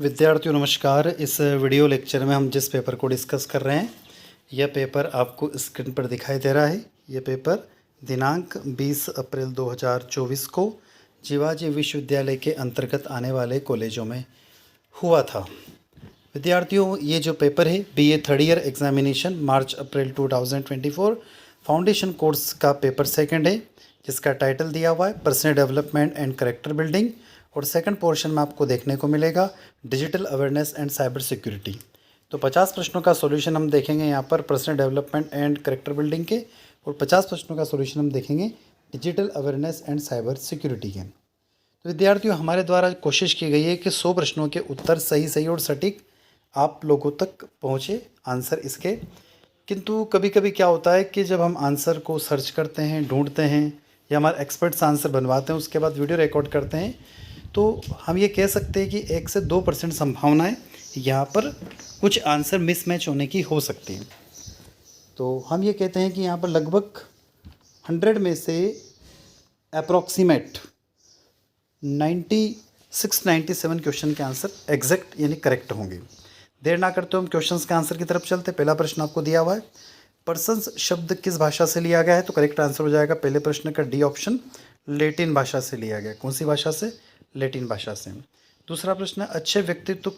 विद्यार्थियों नमस्कार। इस वीडियो लेक्चर में हम जिस पेपर को डिस्कस कर रहे हैं, यह पेपर आपको स्क्रीन पर दिखाई दे रहा है। यह पेपर दिनांक 20 अप्रैल 2024 को जीवाजी विश्वविद्यालय के अंतर्गत आने वाले कॉलेजों में हुआ था। विद्यार्थियों, ये जो पेपर है BA third year examination March April 2024 foundation course का पेपर सेकंड है, जिसका टाइटल दिया हुआ है personal development and character building. और सेकंड पोर्शन में आपको देखने को मिलेगा digital awareness and cyber security. तो 50 प्रश्नों का सॉल्यूशन हम देखेंगे यहाँ पर personal development and character building के, और 50 प्रश्नों का सॉल्यूशन हम देखेंगे digital awareness and cyber security के। तो विद्यार्थियों, हमारे द्वारा कोशिश की गई है कि 100 प्रश्नों के उत्तर सही और सटीक आप लोगों तक पहुँचे आंसर इसके। किंतु कभी कभी क्या होता है कि जब हम आंसर को सर्च करते हैं, ढूंढते हैं, या हमारे एक्सपर्ट्स आंसर बनवाते हैं, उसके बाद वीडियो रिकॉर्ड करते हैं, तो हम ये कह सकते हैं कि 1 से 2% संभावनाएं यहाँ पर कुछ आंसर मिसमैच होने की हो सकती हैं। तो हम ये कहते हैं कि यहाँ पर लगभग 100 में से अप्रॉक्सीमेट 96-97 क्वेश्चन के आंसर एग्जैक्ट यानी करेक्ट होंगे। देर ना करते हम क्वेश्चंस के आंसर की तरफ चलते। पहला प्रश्न आपको दिया हुआ है, पर्सन्स शब्द किस भाषा से लिया गया है? तो करेक्ट आंसर हो जाएगा पहले प्रश्न का डी ऑप्शन, लैटिन भाषा से लिया गया। कौन सी भाषा से? लैटिन भाषा से। दूसरा प्रश्न, अच्छे व्यक्तित्व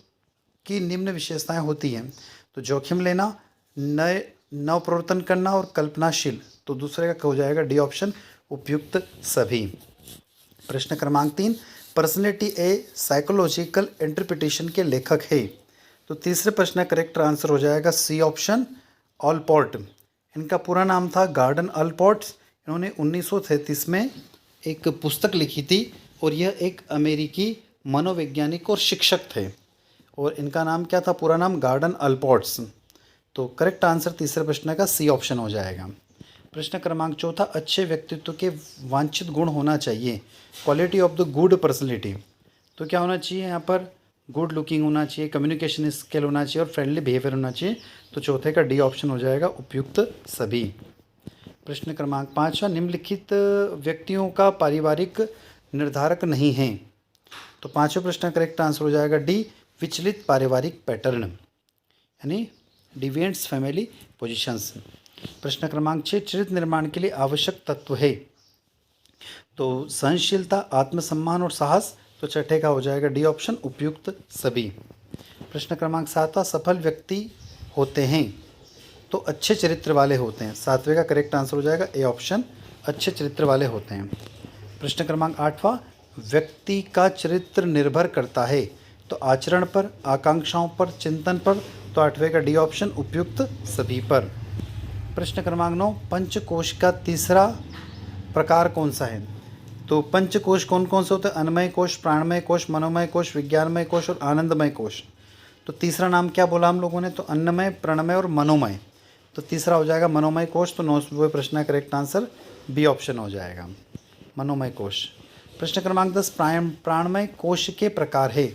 की निम्न विशेषताएं होती हैं? तो जोखिम लेना, नए नवप्रवर्तन करना और कल्पनाशील। तो दूसरे का हो जाएगा डी ऑप्शन, उपयुक्त सभी। प्रश्न क्रमांक 3, पर्सनैलिटी ए साइकोलॉजिकल इंटरप्रिटेशन के लेखक है? तो तीसरे प्रश्न का करेक्ट आंसर हो जाएगा सी ऑप्शन, ऑलपोर्ट। इनका पूरा नाम था गॉर्डन ऑलपोर्ट। इन्होंने 1933 में एक पुस्तक लिखी थी, और यह एक अमेरिकी मनोवैज्ञानिक और शिक्षक थे, और इनका नाम क्या था? पूरा नाम गॉर्डन ऑलपोर्ट्स। तो करेक्ट आंसर तीसरे प्रश्न का सी ऑप्शन हो जाएगा। प्रश्न क्रमांक 4, अच्छे व्यक्तित्व के वांछित गुण होना चाहिए, quality of the good personality. तो क्या होना चाहिए यहाँ पर? गुड लुकिंग होना चाहिए, कम्युनिकेशन स्किल होना चाहिए, और फ्रेंडली बिहेवियर होना चाहिए। तो चौथे का डी ऑप्शन हो जाएगा, उपयुक्त सभी। प्रश्न क्रमांक 5, निम्नलिखित व्यक्तियों का पारिवारिक निर्धारक नहीं है? तो पांचवें प्रश्न का करेक्ट आंसर हो जाएगा डी, विचलित पारिवारिक पैटर्न, यानी डिविएंट्स फैमिली पोजीशंस। प्रश्न क्रमांक 6, चरित्र निर्माण के लिए आवश्यक तत्व है? तो सहनशीलता, आत्मसम्मान और साहस। तो छठे का हो जाएगा डी ऑप्शन, उपयुक्त सभी। प्रश्न क्रमांक 7, सफल व्यक्ति होते हैं तो अच्छे चरित्र वाले होते हैं? सातवें का करेक्ट आंसर हो जाएगा ए ऑप्शन, अच्छे चरित्र वाले होते हैं। प्रश्न क्रमांक 8, व्यक्ति का चरित्र निर्भर करता है तो आचरण पर, आकांक्षाओं पर, चिंतन पर। तो आठवें का डी ऑप्शन, उपयुक्त सभी पर। प्रश्न क्रमांक 9, पंचकोश का तीसरा प्रकार कौन सा है? तो पंचकोश कौन कौन से होते हैं? अन्नमय कोश, प्राणमय कोश, मनोमय कोश, विज्ञानमय कोश और आनंदमय कोश। तो तीसरा नाम क्या बोला हम लोगों ने? तो अन्नमय, प्राणमय और मनोमय। तो तीसरा हो जाएगा मनोमय कोश। तो 9वें प्रश्न का करेक्ट आंसर बी ऑप्शन हो जाएगा, मनोमय कोश। प्रश्न क्रमांक 10, प्राणमय कोश के प्रकार है?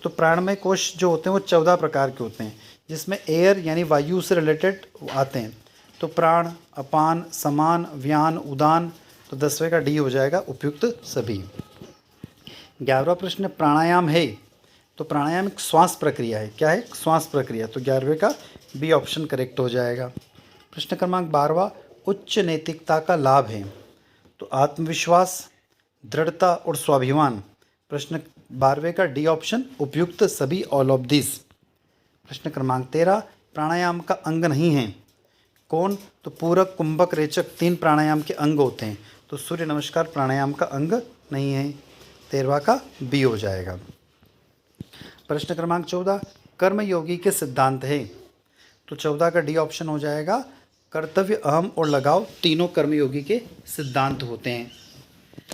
तो प्राणमय कोश जो होते हैं वो 14 प्रकार के होते हैं, जिसमें एयर यानी वायु से रिलेटेड आते हैं। तो प्राण, अपान, समान, व्यान, उदान। तो 10वें का डी हो जाएगा, उपयुक्त सभी। 11वां प्रश्न, प्राणायाम है? तो प्राणायाम एक श्वास प्रक्रिया है। क्या है? श्वास प्रक्रिया। तो 11वें का बी ऑप्शन करेक्ट हो जाएगा। प्रश्न क्रमांक 12, उच्च नैतिकता का लाभ है? तो आत्मविश्वास, दृढ़ता और स्वाभिमान। प्रश्न 12वें का डी ऑप्शन, उपयुक्त सभी, ऑल ऑफ दिस। प्रश्न क्रमांक 13, प्राणायाम का अंग नहीं है? कौन? तो पूरक, कुंभक, रेचक 3 प्राणायाम के अंग होते हैं। तो सूर्य नमस्कार प्राणायाम का अंग नहीं है। 13वां का बी हो जाएगा। प्रश्न क्रमांक 14, कर्मयोगी के सिद्धांत है? तो 14 का डी ऑप्शन हो जाएगा, कर्तव्य, अहम और लगाव तीनों कर्मयोगी के सिद्धांत होते हैं।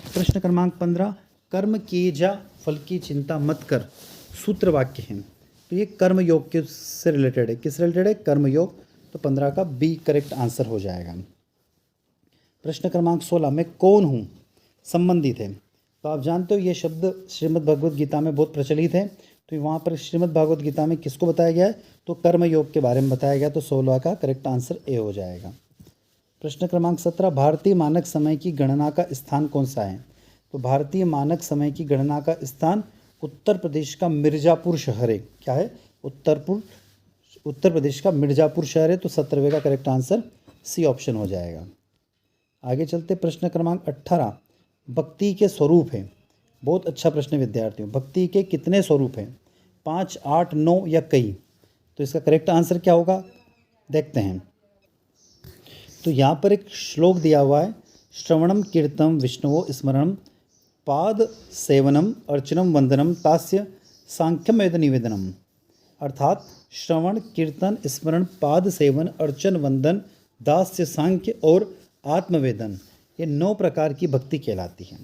प्रश्न क्रमांक 15, कर्म किए जा फल की चिंता मत कर सूत्र वाक्य है? तो ये कर्मयोग के से रिलेटेड है। किस रिलेटेड है? कर्मयोग। तो 15 का बी करेक्ट आंसर हो जाएगा। प्रश्न क्रमांक 16, मैं कौन हूँ संबंधित है? तो आप जानते हो ये शब्द श्रीमद् भगवद गीता में बहुत प्रचलित है। तो वहाँ पर श्रीमद् भगवद गीता में किसको बताया गया है? तो कर्मयोग के बारे में बताया गया। तो 16 का करेक्ट आंसर ए हो जाएगा। प्रश्न क्रमांक 17, भारतीय मानक समय की गणना का स्थान कौन सा है? तो भारतीय मानक समय की गणना का स्थान उत्तर प्रदेश का मिर्ज़ापुर शहर है। क्या है? उत्तर प्रदेश का मिर्ज़ापुर शहर है, तो 17वें का करेक्ट आंसर सी ऑप्शन हो जाएगा। आगे चलते प्रश्न क्रमांक 18, भक्ति के स्वरूप हैं। बहुत अच्छा प्रश्न विद्यार्थियों। भक्ति के कितने स्वरूप हैं? 5, 8, 9 या कई? तो इसका करेक्ट आंसर क्या होगा, देखते हैं। तो यहाँ पर एक श्लोक दिया हुआ है, श्रवणम कीर्तनम विष्णुवो स्मरणम पाद सेवनम अर्चनम वंदनम तास्य सांख्यम वेद निवेदनम। अर्थात श्रवण, कीर्तन, स्मरण, पाद सेवन, अर्चन, वंदन, दास्य, सांख्य और आत्मवेदन, ये 9 प्रकार की भक्ति कहलाती है।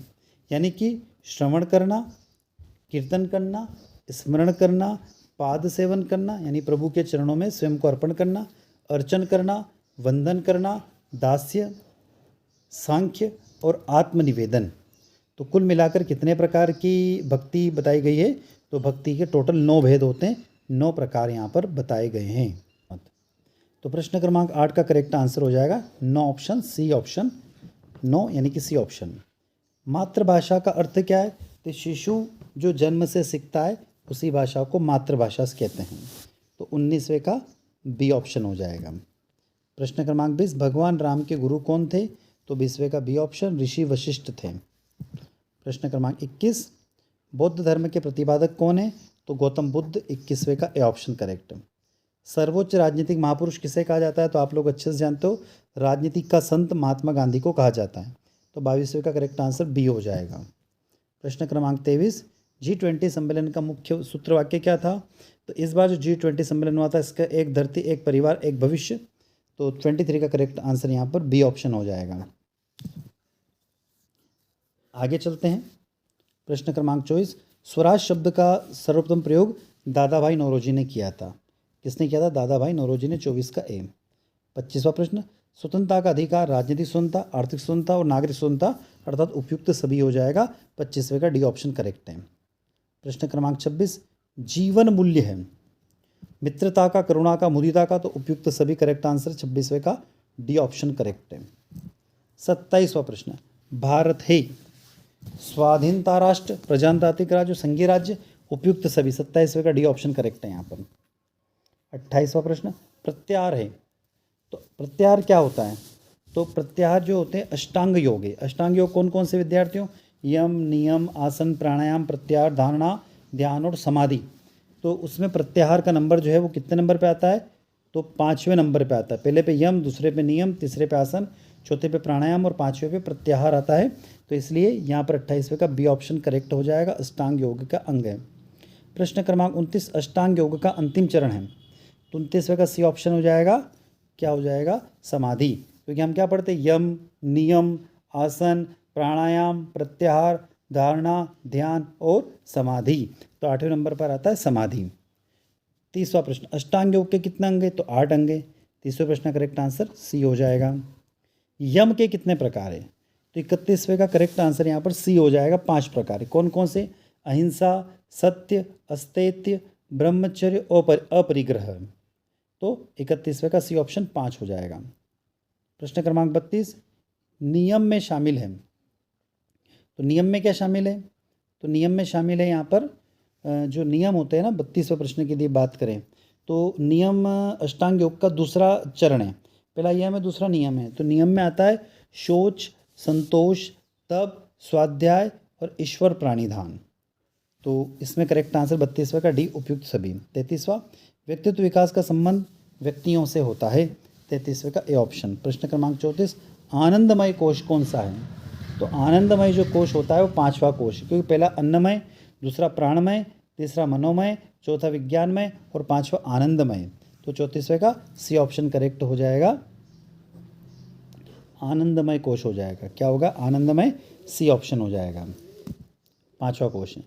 यानी कि श्रवण करना, कीर्तन करना, स्मरण करना, पाद सेवन करना यानी प्रभु के चरणों में स्वयं को अर्पण करना, अर्चन करना, वंदन करना, दास्य, सांख्य और आत्मनिवेदन। तो कुल मिलाकर कितने प्रकार की भक्ति बताई गई है? तो भक्ति के टोटल 9 भेद होते हैं, 9 प्रकार यहाँ पर बताए गए हैं। तो प्रश्न क्रमांक 8 का करेक्ट आंसर हो जाएगा 9 ऑप्शन सी ऑप्शन, 9 यानी कि सी ऑप्शन। मातृभाषा का अर्थ क्या है? तो शिशु जो जन्म से सीखता है उसी भाषा को मातृभाषा से कहते हैं। तो 19वें का बी ऑप्शन हो जाएगा। प्रश्न क्रमांक 20, भगवान राम के गुरु कौन थे? तो 20वें का बी ऑप्शन, ऋषि वशिष्ठ थे। प्रश्न क्रमांक 21, बौद्ध धर्म के प्रतिपादक कौन है? तो गौतम बुद्ध। 21वें का ए ऑप्शन करेक्ट। सर्वोच्च राजनीतिक महापुरुष किसे कहा जाता है? तो आप लोग अच्छे से जानते हो, राजनीतिक का संत महात्मा गांधी को कहा जाता है। तो 22वें का करेक्ट आंसर बी हो जाएगा। प्रश्न क्रमांक 23, G20 सम्मेलन का मुख्य सूत्र वाक्य क्या था? तो इस बार जो G20 सम्मेलन हुआ था, इसका एक धरती, एक परिवार, एक भविष्य। तो 23 का करेक्ट आंसर यहाँ पर बी ऑप्शन हो जाएगा। आगे चलते हैं। प्रश्न क्रमांक 24, स्वराज शब्द का सर्वप्रथम प्रयोग दादा भाई नौरोजी ने किया था। किसने किया था? दादा भाई नौरोजी ने। 24 का ए। 25वां प्रश्न, स्वतंत्रता का अधिकार राजनीतिक स्वतंत्रता, आर्थिक स्वतंत्रता और नागरिक स्वतंत्रता, अर्थात उपयुक्त सभी हो जाएगा। 25वें का डी ऑप्शन करेक्ट है। प्रश्न क्रमांक 26, जीवन मूल्य है मित्रता का, करुणा का, मुदिता का, तो उपयुक्त सभी करेक्ट आंसर। 26वें का डी ऑप्शन करेक्ट है। 27वां प्रश्न, भारत है स्वाधीनता राष्ट्र, प्रजातांत्रिक राज्य, संघीय राज्य, उपयुक्त सभी। 27वें का डी ऑप्शन करेक्ट है यहाँ पर। 28वां प्रश्न, प्रत्याहार है। तो प्रत्याहार क्या होता है? तो प्रत्याहार जो होते हैं अष्टांग योग है। अष्टांग योग कौन कौन से विद्यार्थियों? यम, नियम, आसन, प्राणायाम, प्रत्याहार, धारणा, ध्यान और समाधि। तो उसमें प्रत्याहार का नंबर जो है वो कितने नंबर पे आता है? तो 5वें नंबर पे आता है। पहले पे यम, दूसरे पे नियम, तीसरे पे आसन, चौथे पे प्राणायाम और 5वें पे प्रत्याहार आता है। तो इसलिए यहाँ पर 28वें का बी ऑप्शन करेक्ट हो जाएगा, अष्टांग योग का अंग है। प्रश्न क्रमांक 29, अष्टांग योग का अंतिम चरण है। तो 29वें का सी ऑप्शन हो जाएगा, क्या हो जाएगा? समाधि। क्योंकि हम क्या पढ़ते हैं? यम, नियम, आसन, प्राणायाम, प्रत्याहार, धारणा, ध्यान और समाधि। तो 8वें नंबर पर आता है समाधि। 30वां प्रश्न, अष्टांग योग के कितने अंग है? तो 8 अंग है। 30वें प्रश्न का करेक्ट आंसर सी हो जाएगा। यम के कितने प्रकार है? तो 31वें का करेक्ट आंसर यहाँ पर सी हो जाएगा। 5 प्रकार है। कौन कौन से? अहिंसा, सत्य, अस्तेत्य, ब्रह्मचर्य और अपरिग्रह। तो 31वें का सी ऑप्शन 5 हो जाएगा। प्रश्न क्रमांक 32, नियम में शामिल है। तो नियम में क्या शामिल है? तो नियम में शामिल है यहाँ पर जो नियम होते हैं ना, 32वें प्रश्न की यदि बात करें तो नियम अष्टांग योग का दूसरा चरण है। पहला यम है, दूसरा नियम है। तो नियम में आता है शौच, संतोष, तप, स्वाध्याय और ईश्वर प्राणिधान। तो इसमें करेक्ट आंसर 32वें का डी, उपयुक्त सभी। 33वां, व्यक्तित्व विकास का संबंध व्यक्तियों से होता है। 33वें का ए ऑप्शन। प्रश्न क्रमांक 34, आनंदमय कोश कौन सा है? तो आनंदमय जो कोश होता है वो 5वां कोश, क्योंकि पहला अन्नमय, दूसरा प्राणमय, तीसरा मनोमय, चौथा विज्ञानमय और 5वां आनंदमय। तो 34वें का सी ऑप्शन करेक्ट हो जाएगा, आनंदमय कोश हो जाएगा। क्या होगा? आनंदमय, सी ऑप्शन हो जाएगा। 5वां कोश है।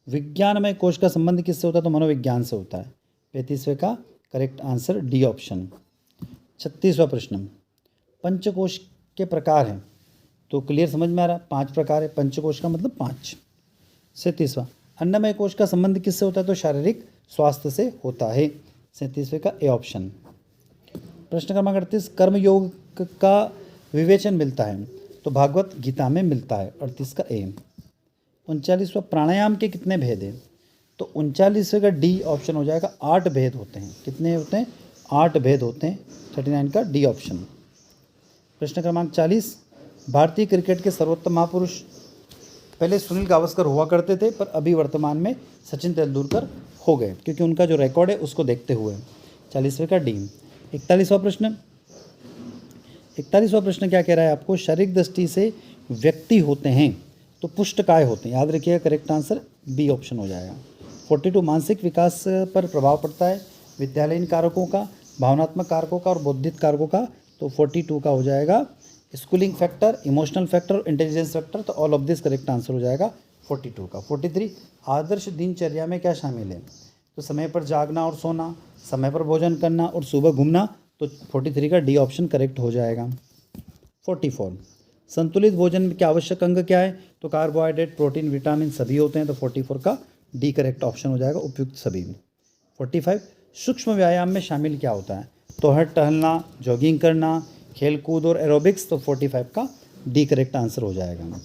विज्ञानमय कोश का संबंध किससे होता है? तो मनोविज्ञान से होता है। 35वें का करेक्ट आंसर डी ऑप्शन। 36वां प्रश्न, पंचकोश के प्रकार हैं। तो क्लियर समझ में आ रहा? 5 प्रकार है। पंचकोश का मतलब 5। 37वां, अन्नमय कोश का संबंध किससे होता है? तो शारीरिक स्वास्थ्य से होता है। 37वें का ए ऑप्शन। प्रश्न क्रमांक 38, कर्मयोग का विवेचन मिलता है। तो भागवत गीता में मिलता है। 38 का ए। 39वां, प्राणायाम के कितने भेद हैं? तो 39वें का डी ऑप्शन हो जाएगा। 8 भेद होते हैं। कितने होते हैं? 8 भेद होते हैं। 39 का डी ऑप्शन। प्रश्न क्रमांक 40, भारतीय क्रिकेट के सर्वोत्तम महापुरुष पहले सुनील गावस्कर हुआ करते थे, पर अभी वर्तमान में सचिन तेंदुलकर हो गए, क्योंकि उनका जो रिकॉर्ड है उसको देखते हुए। 40वें का डी। 41वां प्रश्न। 41वां प्रश्न क्या कह रहा है आपको? शारीरिक दृष्टि से व्यक्ति होते हैं तो पुष्टकाय होते हैं। याद रखिएगा, करेक्ट आंसर बी ऑप्शन हो जाएगा। 42, मानसिक विकास पर प्रभाव पड़ता है विद्यालयीन कारकों का, भावनात्मक कारकों का और बौद्धिक कारकों का। तो 42 का हो जाएगा स्कूलिंग फैक्टर, इमोशनल फैक्टर और इंटेलिजेंस फैक्टर। तो all of this correct answer हो जाएगा 42 का। 43, आदर्श दिनचर्या में क्या शामिल है? तो समय पर जागना और सोना, समय पर भोजन करना और सुबह घूमना। तो 43 का डी ऑप्शन करेक्ट हो जाएगा। 44, संतुलित भोजन के आवश्यक अंग क्या है? तो कार्बोहाइड्रेट, प्रोटीन, विटामिन सभी होते हैं। तो 44 का डी करेक्ट ऑप्शन हो जाएगा, उपयुक्त सभी। 45, सूक्ष्म व्यायाम में शामिल क्या होता है? तो है टहलना, जॉगिंग करना, खेल कूद और एरोबिक्स। तो 45 का डी करेक्ट आंसर हो जाएगा।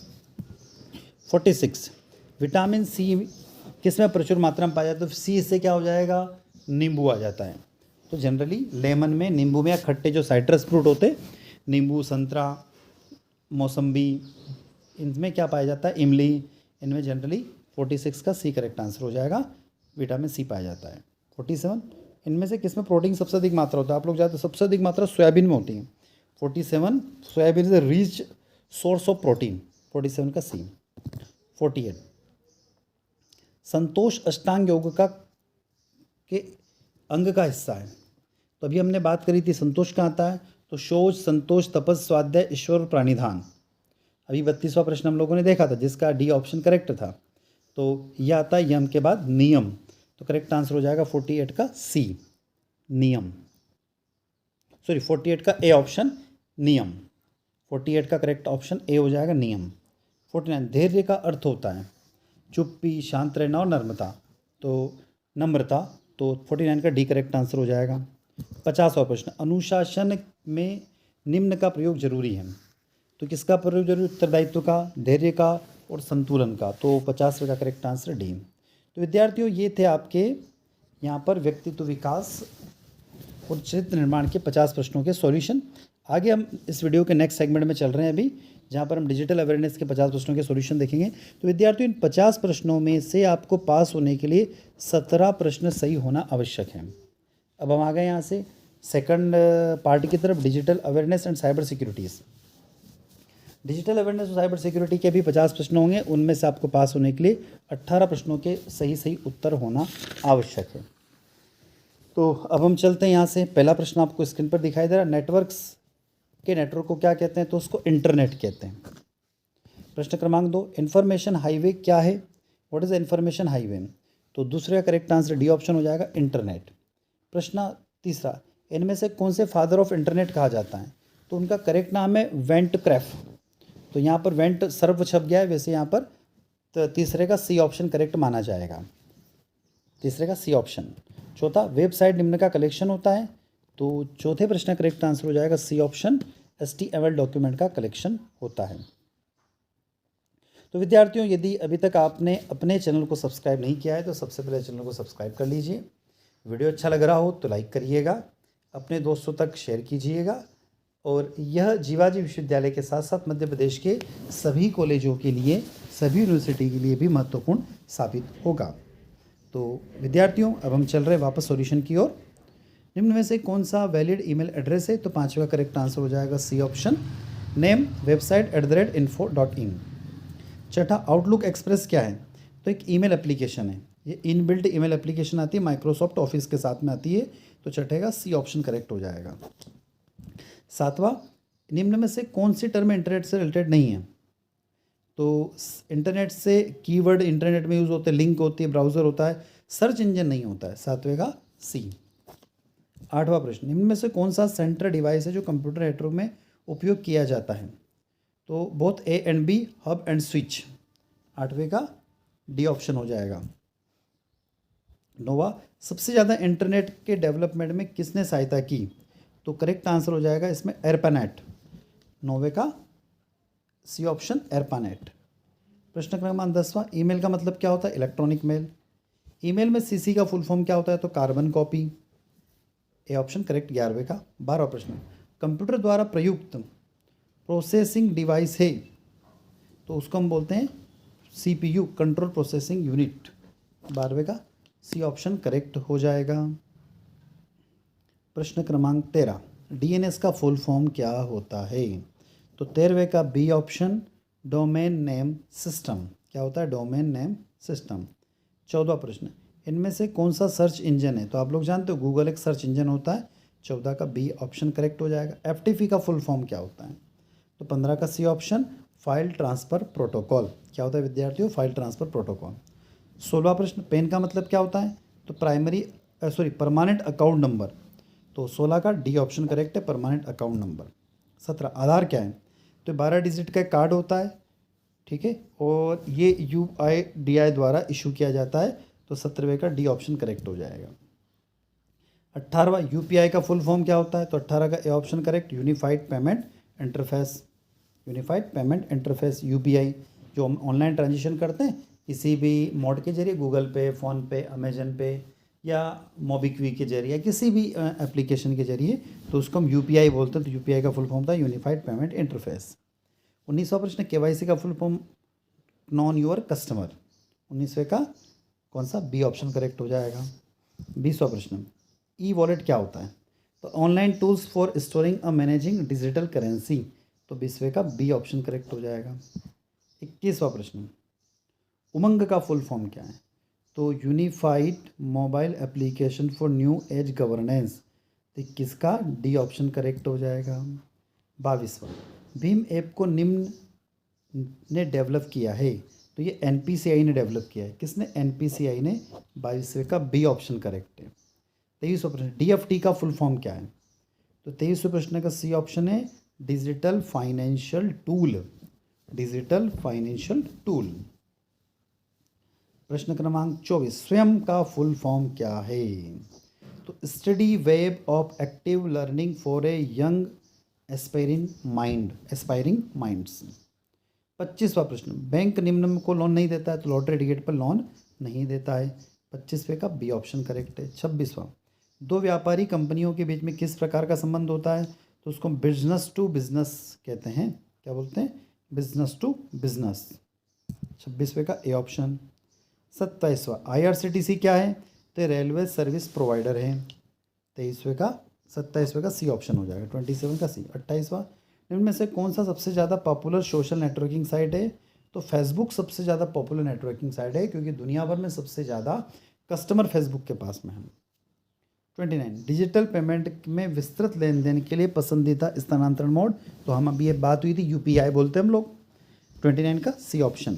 46, विटामिन सी किस में प्रचुर मात्रा में पाया जाता है? तो सी इससे क्या हो जाएगा? नींबू आ जाता है। तो जनरली लेमन में, नींबू में या खट्टे जो साइट्रस फ्रूट होते, नींबू, संतरा, मौसम्बी, इनमें क्या पाया जाता है? इमली। इनमें जनरली 46 का सी करेक्ट आंसर हो जाएगा, विटामिन सी पाया जाता है। 47, इनमें से किस में प्रोटीन सबसे अधिक मात्रा होता है? आप लोग जानते हैं सबसे अधिक मात्रा सोयाबीन में होती है। 47, soybean is a rich source of protein. 47 का सी। 48, संतोष अष्टांग योग का के अंग का हिस्सा है। तो अभी हमने बात करी थी संतोष कहाँ आता है? तो शोच, संतोष, तपस, स्वाध्याय, ईश्वर, प्राणिधान। अभी 32वां प्रश्न हम लोगों ने देखा था, जिसका डी ऑप्शन करेक्ट था। तो यह आता है यम के बाद नियम। तो करेक्ट आंसर हो जाएगा 48 का सी, नियम। 48 का ए ऑप्शन, नियम। 48 का करेक्ट ऑप्शन ए हो जाएगा, नियम। 49, धैर्य का अर्थ होता है चुप्पी, शांत रहना और नम्रता। तो नम्रता। तो 49 का डी करेक्ट आंसर हो जाएगा। 50वां प्रश्न, अनुशासन में निम्न का प्रयोग जरूरी है। तो किसका प्रयोग जरूरी? उत्तरदायित्व का, धैर्य का और संतुलन का। तो 50वें का करेक्ट आंसर डी। तो विद्यार्थियों, ये थे आपके यहाँ पर व्यक्तित्व विकास और चरित्र निर्माण के 50 प्रश्नों के सॉल्यूशन। आगे हम इस वीडियो के नेक्स्ट सेगमेंट में चल रहे हैं अभी, जहाँ पर हम डिजिटल अवेयरनेस के 50 प्रश्नों के सॉल्यूशन देखेंगे। तो विद्यार्थियों, इन 50 प्रश्नों में से आपको पास होने के लिए 17 प्रश्न सही होना आवश्यक है। अब हम आ गए यहाँ से सेकंड पार्ट की तरफ, digital awareness and cyber securities. Digital awareness और साइबर सिक्योरिटी के भी 50 प्रश्न होंगे। उनमें से आपको पास होने के लिए 18 प्रश्नों के सही उत्तर होना आवश्यक है। तो अब हम चलते हैं यहाँ से। पहला प्रश्न आपको स्क्रीन पर दिखाई दे रहा है, नेटवर्क्स के नेटवर्क को क्या कहते हैं? तो उसको इंटरनेट कहते हैं। प्रश्न क्रमांक 2, इन्फॉर्मेशन हाईवे क्या है? What is information highway? तो दूसरे का करेक्ट आंसर डी ऑप्शन हो जाएगा, इंटरनेट। प्रश्न तीसरा, इनमें से कौन से फादर ऑफ इंटरनेट कहा जाता है? तो उनका करेक्ट नाम है वेंट क्रैफ। तो यहाँ पर वेंट सर्व छप गया है, वैसे यहाँ पर तो तीसरे का सी ऑप्शन करेक्ट माना जाएगा, तीसरे का सी ऑप्शन। चौथा, वेबसाइट निम्न का कलेक्शन होता है। तो चौथे प्रश्न का करेक्ट आंसर हो जाएगा सी ऑप्शन, HTML डॉक्यूमेंट का कलेक्शन होता है। तो विद्यार्थियों, यदि अभी तक आपने अपने चैनल को सब्सक्राइब नहीं किया है तो सबसे पहले चैनल को सब्सक्राइब कर लीजिए। वीडियो अच्छा लग रहा हो तो लाइक करिएगा, अपने दोस्तों तक शेयर कीजिएगा। और यह जीवाजी विश्वविद्यालय के साथ साथ मध्य प्रदेश के सभी कॉलेजों के लिए, सभी यूनिवर्सिटी के लिए भी महत्वपूर्ण साबित होगा। तो विद्यार्थियों, अब हम चल रहे हैं वापस सॉल्यूशन की ओर। निम्न में से कौन सा वैलिड ईमेल एड्रेस है? तो पांचवा करेक्ट आंसर हो जाएगा C option, name website @info.in। छठा, आउटलुक एक्सप्रेस क्या है? तो एक ईमेल एप्लीकेशन है, ये इनबिल्ट ईमेल एप्लीकेशन आती है, माइक्रोसॉफ्ट ऑफिस के साथ में आती है। तो छठे का सी ऑप्शन करेक्ट हो जाएगा। सातवां, निम्न में से कौन सी टर्म इंटरनेट से रिलेटेड नहीं है? तो इंटरनेट से कीवर्ड इंटरनेट में यूज़ होते हैं, लिंक होती है, ब्राउज़र होता है, सर्च इंजन नहीं होता है। सातवें का सी। आठवां प्रश्न, निम्न में से कौन सा सेंट्रल डिवाइस है जो कंप्यूटर नेटवर्क में उपयोग किया जाता है? तो both A and B, hub and switch. आठवें का डी ऑप्शन हो जाएगा। नौवां, सबसे ज़्यादा इंटरनेट के डेवलपमेंट में किसने सहायता की? तो करेक्ट आंसर हो जाएगा इसमें एरपानेट। नौवे का सी ऑप्शन, एरपानेट। प्रश्न क्रमांक 10वां, ईमेल का मतलब क्या होता है? Electronic mail. ईमेल में सीसी का फुल फॉर्म क्या होता है? तो carbon copy. A option correct 11वें का। 12वां प्रश्न, कंप्यूटर द्वारा प्रयुक्त प्रोसेसिंग डिवाइस है तो उसको हम बोलते हैं सीपीयू, कंट्रोल प्रोसेसिंग यूनिट। 12वें का सी ऑप्शन करेक्ट हो जाएगा। प्रश्न क्रमांक 13, डीएनएस का फुल फॉर्म क्या होता है? तो 13वें का B option domain name system. क्या होता है? Domain name system. 14वां प्रश्न, इनमें से कौन सा सर्च इंजन है? तो आप लोग जानते हो गूगल एक सर्च इंजन होता है। 14 का बी ऑप्शन करेक्ट हो जाएगा। एफटीपी का फुल फॉर्म क्या होता है? तो 15 का C option file transfer protocol. क्या होता है विद्यार्थियों? File transfer protocol. 16वां प्रश्न, पेन का मतलब क्या होता है? तो परमानेंट अकाउंट नंबर। तो 16 का डी ऑप्शन करेक्ट है, परमानेंट अकाउंट नंबर। 17, आधार क्या है? तो 12 डिजिट का एक कार्ड होता है, ठीक है, और ये UIDAI द्वारा इशू किया जाता है। तो 17वें का डी ऑप्शन करेक्ट हो जाएगा। 18वां, UPI का फुल फॉर्म क्या होता है? तो 18 का ए option correct, unified payment interface. Unified payment interface UPI, जो हम ऑनलाइन ट्रांजेक्शन करते हैं किसी भी मोड के जरिए, गूगल पे, फ़ोनपे, अमेजन पे या मोबिक्विक के जरिए या किसी भी एप्लीकेशन के जरिए, तो उसको हम UPI बोलते हैं। तो UPI का फुल फॉर्म था यूनिफाइड पेमेंट इंटरफेस। 19वां प्रश्न, KYC का full form non your customer. 19वें का कौन सा? बी ऑप्शन करेक्ट हो जाएगा। 20वां प्रश्न, ई वॉलेट क्या होता है? तो ऑनलाइन टूल्स फॉर स्टोरिंग और मैनेजिंग डिजिटल करेंसी। तो 20वें का बी ऑप्शन करेक्ट हो जाएगा। 21वां प्रश्न, उमंग का फुल फॉर्म क्या है? तो unified mobile application for new age governance. तो 21 का डी ऑप्शन करेक्ट हो जाएगा। 22वां, भीम ऐप को निम्न ने डेवलप किया है। तो ये NPCI ने डेवलप किया है। किसने? NPCI ने। 22वें का बी ऑप्शन करेक्ट है। 23वां प्रश्न, DFT का फुल फॉर्म क्या है? तो 23वें प्रश्न का सी ऑप्शन है digital financial tool. Digital financial tool. प्रश्न क्रमांक 24, स्वयं का फुल फॉर्म क्या है? तो study web of active learning for a young aspiring minds. 25वां प्रश्न, बैंक निम्न को लोन नहीं देता है तो लॉटरी टिकट पर लोन नहीं देता है। 25वें का बी ऑप्शन करेक्ट है। 26वां, दो व्यापारी कंपनियों के बीच में किस प्रकार का संबंध होता है? तो उसको बिजनेस टू बिजनेस कहते हैं। क्या बोलते हैं? Business to business. 26वें का ए ऑप्शन। 27वां, IRCTC क्या है? तो रेलवे सर्विस प्रोवाइडर है। 27वें का सी ऑप्शन हो जाएगा। 27 का सी। 28वां, इनमें से कौन सा सबसे ज़्यादा पॉपुलर सोशल नेटवर्किंग साइट है? तो फेसबुक सबसे ज़्यादा पॉपुलर नेटवर्किंग साइट है, क्योंकि दुनिया भर में सबसे ज़्यादा कस्टमर फेसबुक के पास में है। 29, डिजिटल पेमेंट में विस्तृत लेन देन के लिए पसंदीदा स्थानांतरण मोड। तो हम अभी ये बात हुई थी, UPI बोलते हैं हम लोग। 29 का सी ऑप्शन।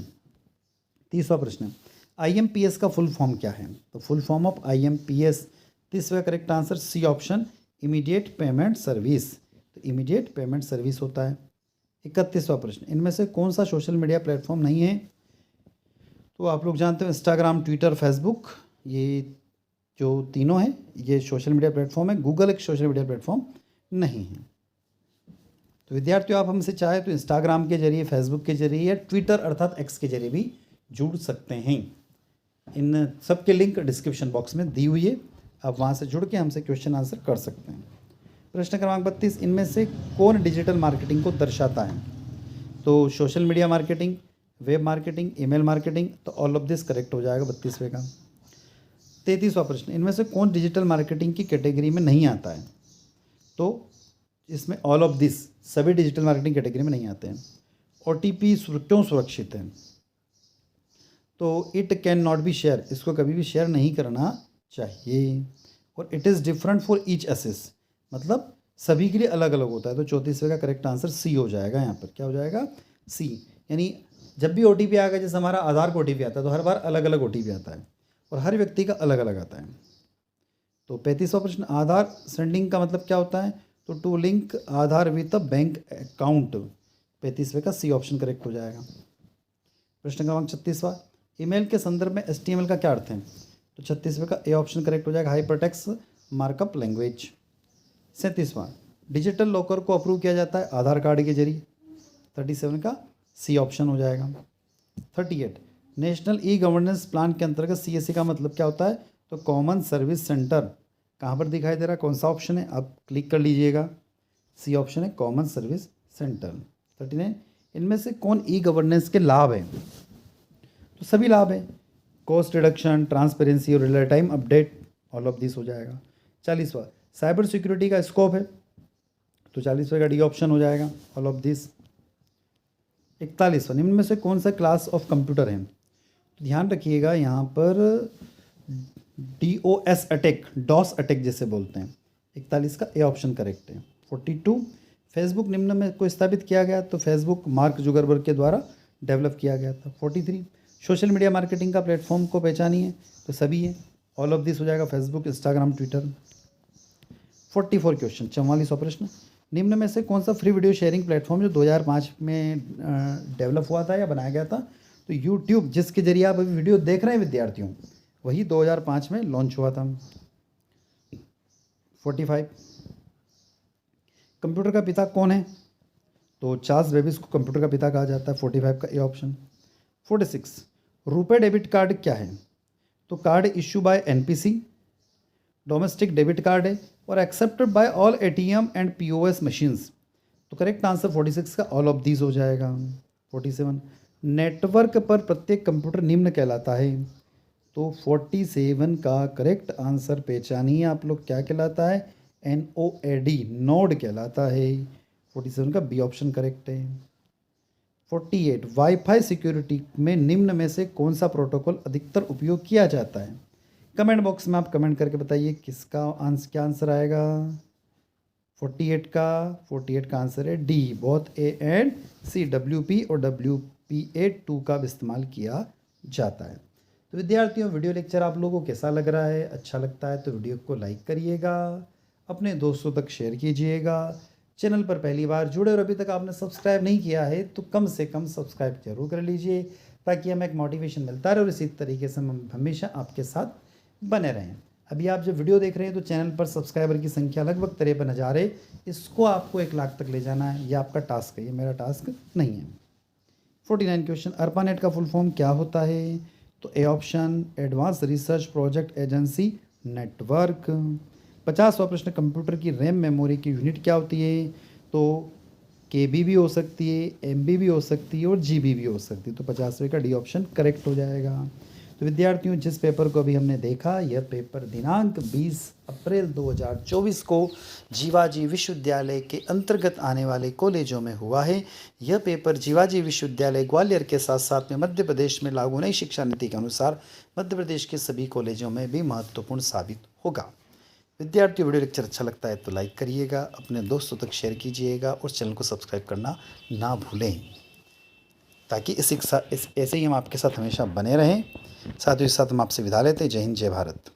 30वां प्रश्न, IMPS का फुल फॉर्म क्या है? तो फुल फॉर्म ऑफ IMPS, 30वां correct answer C option immediate payment service. तो इमीडिएट पेमेंट सर्विस होता है। 31वां प्रश्न, इनमें से कौन सा सोशल मीडिया प्लेटफॉर्म नहीं है? तो आप लोग जानते हो इंस्टाग्राम, ट्विटर, फेसबुक, ये जो तीनों हैं ये सोशल मीडिया प्लेटफॉर्म है। गूगल एक सोशल मीडिया प्लेटफॉर्म नहीं है। तो विद्यार्थियों, आप हमसे चाहे तो इंस्टाग्राम के जरिए, फेसबुक के जरिए या ट्विटर अर्थात X के जरिए भी जुड़ सकते हैं। इन सब के लिंक डिस्क्रिप्शन बॉक्स में दी हुई है, आप वहाँ से जुड़ के हमसे क्वेश्चन आंसर कर सकते हैं। प्रश्न क्रमांक 32, इनमें से कौन डिजिटल मार्केटिंग को दर्शाता है? तो social media marketing, web marketing, email marketing. तो ऑल ऑफ दिस करेक्ट हो जाएगा 32वें का। 33वां प्रश्न, इनमें से कौन डिजिटल मार्केटिंग की कैटेगरी में नहीं आता है? तो इसमें ऑल ऑफ दिस, सभी डिजिटल मार्केटिंग कैटेगरी में नहीं आते हैं। OTP क्यों सुरक्षित है? तो it can not be share, इसको कभी भी शेयर नहीं करना चाहिए। और it is different for each access, मतलब सभी के लिए अलग अलग होता है। तो 34वें का करेक्ट आंसर सी हो जाएगा। यहाँ पर क्या हो जाएगा? सी। यानी जब भी OTP आएगा, जैसे हमारा आधार को OTP आता है, तो हर बार अलग अलग OTP आता है और हर व्यक्ति का अलग अलग आता है। तो 35वां प्रश्न, आधार सेंडिंग का मतलब क्या होता है? तो to link Aadhaar with a bank account. 35वें का सी ऑप्शन करेक्ट हो जाएगा। प्रश्न क्रमांक 36वां, ईमेल के संदर्भ में HTML का क्या अर्थ है? तो 36वें का ए ऑप्शन करेक्ट हो जाएगा, हाइपरटेक्स्ट मार्कअप लैंग्वेज। 37वां, डिजिटल लॉकर को अप्रूव किया जाता है आधार कार्ड के जरिए। 37 का सी ऑप्शन हो जाएगा। 38, नेशनल ई गवर्नेंस प्लान के अंतर्गत CSE का मतलब क्या होता है? तो कॉमन सर्विस सेंटर कहाँ पर दिखाई दे रहा है? कौन सा ऑप्शन है? आप क्लिक कर लीजिएगा। सी ऑप्शन है कॉमन सर्विस सेंटर। 39, इनमें से कौन ई गवर्नेंस के लाभ हैं? तो सभी लाभ हैं, कॉस्ट रिडक्शन, ट्रांसपेरेंसी और real time update, all of this हो जाएगा। 40वां, साइबर सिक्योरिटी का स्कोप है, तो 40वें का डी ऑप्शन हो जाएगा, ऑल ऑफ दिस। 41वां, निम्न में से कौन सा क्लास ऑफ कंप्यूटर है? तो ध्यान रखिएगा यहाँ पर DOS अटैक, डॉस अटैक जैसे बोलते हैं। 41 का ए ऑप्शन करेक्ट है। 42, फेसबुक निम्न में को स्थापित किया गया? तो फेसबुक मार्क जुगरबर्ग के द्वारा डेवलप किया गया था। 43, सोशल मीडिया मार्केटिंग का प्लेटफॉर्म को पहचानिए? तो सभी है, ऑल ऑफ दिस हो जाएगा, फेसबुक, इंस्टाग्राम, ट्विटर। 44 क्वेश्चन, 44वां प्रश्न, निम्न में से कौन सा फ्री वीडियो शेयरिंग प्लेटफॉर्म जो 2005 में डेवलप हुआ था या बनाया गया था? तो यूट्यूब, जिसके जरिए आप अभी वीडियो देख रहे हैं विद्यार्थियों, वही 2005 में लॉन्च हुआ था। 45, कंप्यूटर का पिता कौन है? तो चार्ल्स बेबेज को कंप्यूटर का पिता कहा जाता है। 45 का A option. 46, RuPay debit card क्या है? तो card issue bye NPC, domestic debit card है और accepted by all ATM and POS machines. तो करेक्ट आंसर 46 का ऑल ऑफ दीज हो जाएगा। 47, नेटवर्क पर प्रत्येक कंप्यूटर निम्न कहलाता है? तो 47 का करेक्ट आंसर पहचानिए आप लोग, क्या कहलाता है? NOAD, नोड कहलाता है। 47 का बी ऑप्शन करेक्ट है। 48, वाईफाई सिक्योरिटी में निम्न में से कौन सा प्रोटोकॉल अधिकतर उपयोग किया जाता है? कमेंट बॉक्स में आप कमेंट करके बताइए किसका क्या आंसर आएगा। 48 का आंसर है D, both A and C, WP और WPA2 का इस्तेमाल किया जाता है। तो विद्यार्थियों, वीडियो लेक्चर आप लोगों को कैसा लग रहा है? अच्छा लगता है तो वीडियो को लाइक करिएगा, अपने दोस्तों तक शेयर कीजिएगा। चैनल पर पहली बार जुड़े और अभी तक आपने सब्सक्राइब नहीं किया है तो कम से कम सब्सक्राइब जरूर कर लीजिए, ताकि हमें एक मोटिवेशन मिलता रहे और इसी तरीके से हम हमेशा आपके साथ बने रहें। अभी आप जब वीडियो देख रहे हैं तो चैनल पर सब्सक्राइबर की संख्या लगभग 53,000 है। इसको आपको 1 लाख तक ले जाना है, ये आपका टास्क है, ये मेरा टास्क नहीं है। 49 क्वेश्चन, ARPANET का फुल फॉर्म क्या होता है? तो A option, advance research project agency network. 50वां प्रश्न, कंप्यूटर की रैम मेमोरी की यूनिट क्या होती है? तो KB भी हो सकती है, MB भी हो सकती है और GB भी हो सकती है। तो 50वें का डी ऑप्शन करेक्ट हो जाएगा। तो विद्यार्थियों, जिस पेपर को अभी हमने देखा, यह पेपर दिनांक 20 अप्रैल 2024 को जीवाजी विश्वविद्यालय के अंतर्गत आने वाले कॉलेजों में हुआ है। यह पेपर जीवाजी विश्वविद्यालय ग्वालियर के साथ साथ में मध्य प्रदेश में लागू नई शिक्षा नीति के अनुसार मध्य प्रदेश के सभी कॉलेजों में भी महत्वपूर्ण साबित होगा। विद्यार्थियों, वीडियो लेक्चर अच्छा लगता है तो लाइक करिएगा, अपने दोस्तों तक शेयर कीजिएगा और चैनल को सब्सक्राइब करना ना भूलें, ताकि ऐसे ही हम आपके साथ हमेशा बने रहें। साथ ही साथ हम आपसे विदा लेते हैं। जय हिंद, जय भारत।